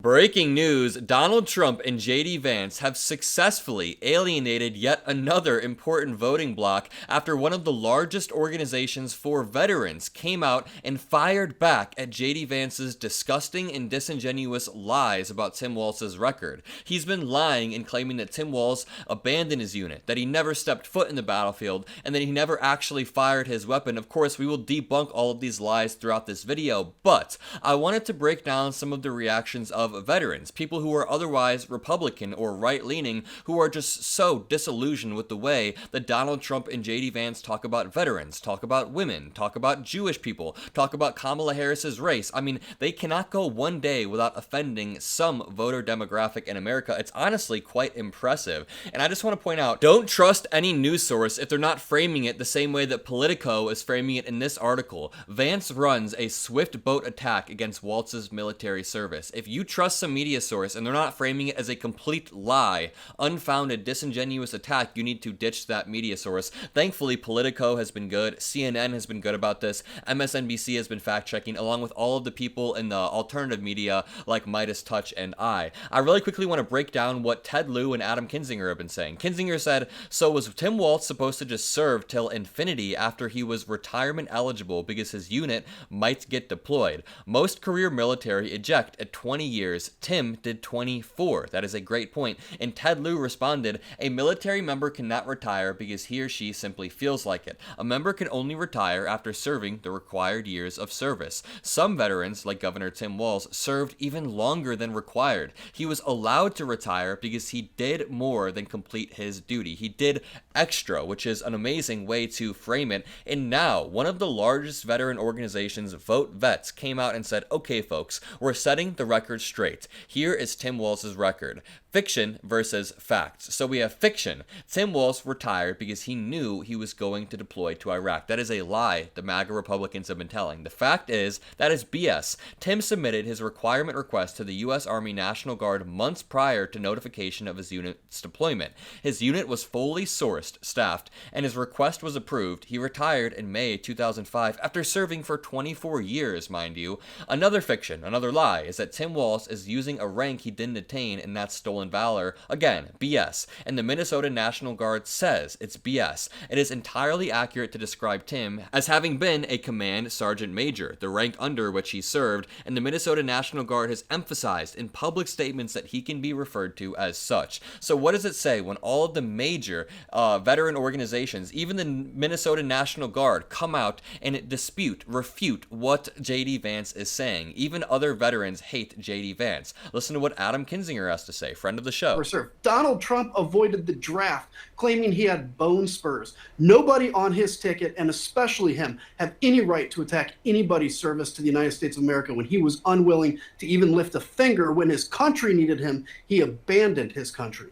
Breaking news, Donald Trump and JD Vance have successfully alienated yet another important voting bloc after one of the largest organizations for veterans came out and fired back at JD Vance's disgusting and disingenuous lies about Tim Walz's record. He's been lying and claiming that Tim Walz abandoned his unit, that he never stepped foot in the battlefield, and that he never actually fired his weapon. Of course, we will debunk all of these lies throughout this video, but I wanted to break down some of the reactions of veterans, people who are otherwise Republican or right-leaning, who are just so disillusioned with the way that Donald Trump and JD Vance talk about veterans, talk about women, talk about Jewish people, talk about Kamala Harris's race. I mean, they cannot go one day without offending some voter demographic in America. It's honestly quite impressive. And I just want to point out, don't trust any news source if they're not framing it the same way that Politico is framing it in this article. Vance runs a swift boat attack against Walz's military service. If you trust some media source and they're not framing it as a complete lie, unfounded, disingenuous attack, you need to ditch that media source. Thankfully, Politico has been good, CNN has been good about this, MSNBC has been fact-checking, along with all of the people in the alternative media like MeidasTouch and I really quickly want to break down what Ted Lieu and Adam Kinzinger have been saying. Kinzinger said, so was Tim Walz supposed to just serve till infinity after he was retirement eligible because his unit might get deployed? Most career military eject at 20 years. Tim did 24. That is a great point. And Ted Lieu responded, a military member cannot retire because he or she simply feels like it. A member can only retire after serving the required years of service. Some veterans, like Governor Tim Walz, served even longer than required. He was allowed to retire because he did more than complete his duty. He did extra, which is an amazing way to frame it. And now, one of the largest veteran organizations, Vote Vets, came out and said, okay folks, we're setting the record straight. Here is Tim Walz's record. Fiction versus facts. So we have fiction. Tim Walz retired because he knew he was going to deploy to Iraq. That is a lie the MAGA Republicans have been telling. The fact is, that is BS. Tim submitted his requirement request to the U.S. Army National Guard months prior to notification of his unit's deployment. His unit was fully sourced, staffed, and his request was approved. He retired in May 2005 after serving for 24 years, mind you. Another fiction, another lie, is that Tim Walz is using a rank he didn't attain, and that's stolen valor. Again, BS. And the Minnesota National Guard says it's BS. It is entirely accurate to describe Tim as having been a command sergeant major, the rank under which he served, and the Minnesota National Guard has emphasized in public statements that he can be referred to as such. So what does it say when all of the major veteran organizations, even the Minnesota National Guard, come out and dispute, refute what JD Vance is saying? Even other veterans hate JD Vance. Listen to what Adam Kinzinger has to say, friend of the show. Donald Trump avoided the draft, claiming he had bone spurs. Nobody on his ticket, and especially him, have any right to attack anybody's service to the United States of America. When he was unwilling to even lift a finger when his country needed him, he abandoned his country.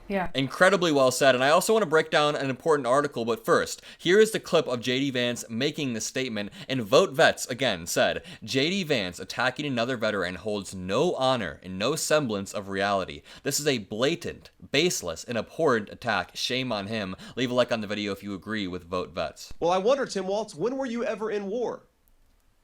Yeah. Incredibly well said. And I also want to break down an important article, but first, here is the clip of JD Vance making the statement, and Vote Vets again said, JD Vance attacking another veteran holds no honor and no semblance of reality. This is a blatant, baseless, and abhorrent attack. Shame on him. Leave a like on the video if you agree with Vote Vets. Well, I wonder, Tim Walz, when were you ever in war?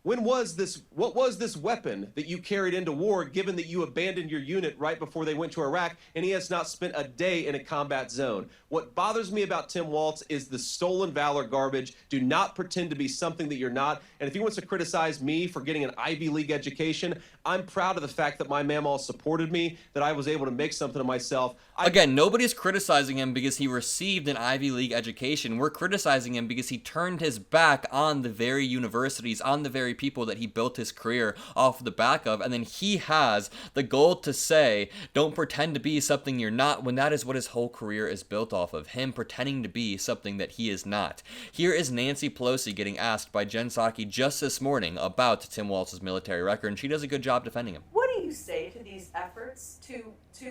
What was this weapon that you carried into war, given that you abandoned your unit right before they went to Iraq, and he has not spent a day in a combat zone? What bothers me about Tim Walz is the stolen valor garbage. Do not pretend to be something that you're not. And if he wants to criticize me for getting an Ivy League education, I'm proud of the fact that my mamaw supported me, that I was able to make something of myself. Again, nobody's criticizing him because he received an Ivy League education. We're criticizing him because he turned his back on the very universities, on the very people that he built his career off the back of, and then he has the goal to say, don't pretend to be something you're not, when that is what his whole career is built off of, him pretending to be something that he is not. Here is Nancy Pelosi getting asked by Jen Psaki just this morning about Tim Walz's military record, and she does a good job defending him. What do you say to these efforts to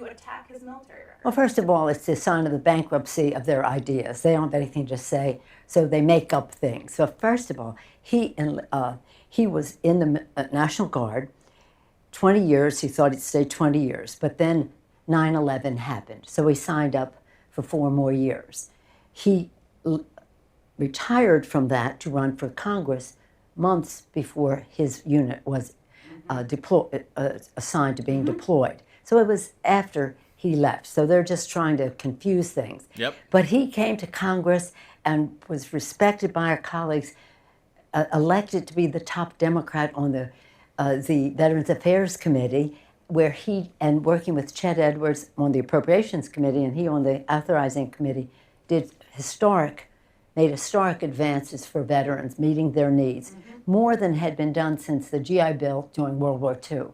attack his military record? Well, first of all, it's a sign of the bankruptcy of their ideas. They don't have anything to say, so they make up things. So first of all, he was in the National Guard 20 years. He thought he'd stay 20 years. But then 9/11 happened. So he signed up for 4 more years. He retired from that to run for Congress months before his unit was assigned to being deployed. So it was after he left. So they're just trying to confuse things. Yep. But he came to Congress and was respected by our colleagues, elected to be the top Democrat on the Veterans Affairs Committee, where he, and working with Chet Edwards on the Appropriations Committee and he on the Authorizing Committee, made historic advances for veterans, meeting their needs, more than had been done since the GI Bill during World War II.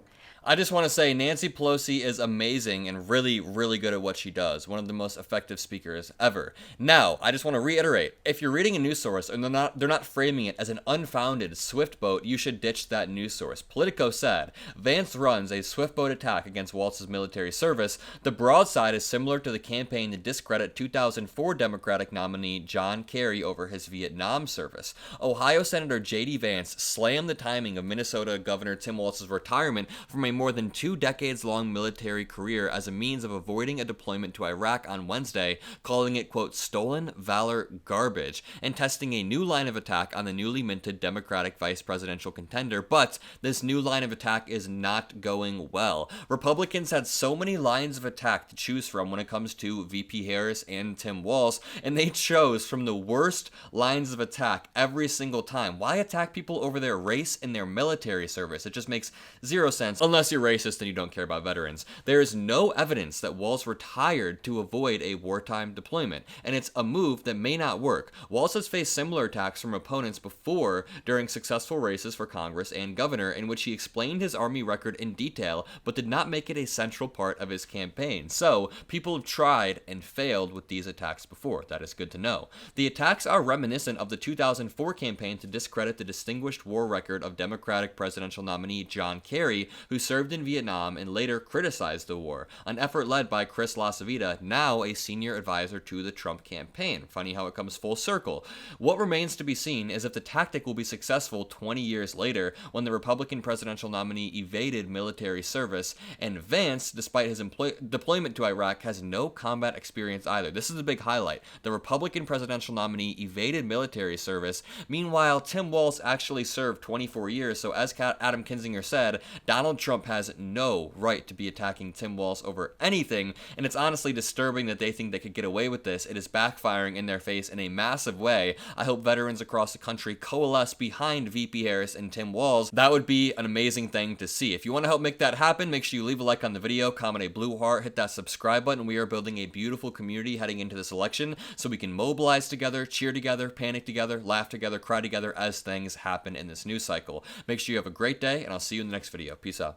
I just want to say Nancy Pelosi is amazing and really, really good at what she does. One of the most effective speakers ever. Now, I just want to reiterate, if you're reading a news source and they're not framing it as an unfounded swift boat, you should ditch that news source. Politico said, Vance runs a swift boat attack against Walz's military service. The broadside is similar to the campaign to discredit 2004 Democratic nominee John Kerry over his Vietnam service. Ohio Senator J.D. Vance slammed the timing of Minnesota Governor Tim Walz's retirement from a more than 2 decades-long military career as a means of avoiding a deployment to Iraq on Wednesday, calling it, quote, stolen valor garbage, and testing a new line of attack on the newly minted Democratic vice presidential contender. But this new line of attack is not going well. Republicans had so many lines of attack to choose from when it comes to VP Harris and Tim Walz, and they chose from the worst lines of attack every single time. Why attack people over their race and their military service? It just makes zero sense, unless you're racist and you don't care about veterans. There is no evidence that Walz retired to avoid a wartime deployment, and it's a move that may not work. Walz has faced similar attacks from opponents before during successful races for Congress and governor, in which he explained his Army record in detail, but did not make it a central part of his campaign. So, people have tried and failed with these attacks before. That is good to know. The attacks are reminiscent of the 2004 campaign to discredit the distinguished war record of Democratic presidential nominee John Kerry, who served in Vietnam and later criticized the war, an effort led by Chris LaCivita, now a senior advisor to the Trump campaign. Funny how it comes full circle. What remains to be seen is if the tactic will be successful 20 years later when the Republican presidential nominee evaded military service, and Vance, despite his deployment to Iraq, has no combat experience either. This is the big highlight. The Republican presidential nominee evaded military service. Meanwhile, Tim Walz actually served 24 years, so as Adam Kinzinger said, Donald Trump has no right to be attacking Tim Walz over anything, and it's honestly disturbing that they think they could get away with this. It is backfiring in their face in a massive way. I hope veterans across the country coalesce behind VP Harris and Tim Walz. That would be an amazing thing to see. If you want to help make that happen, make sure you leave a like on the video, comment a blue heart, hit that subscribe button. We are building a beautiful community heading into this election so we can mobilize together, cheer together, panic together, laugh together, cry together as things happen in this news cycle. Make sure you have a great day, and I'll see you in the next video. Peace out.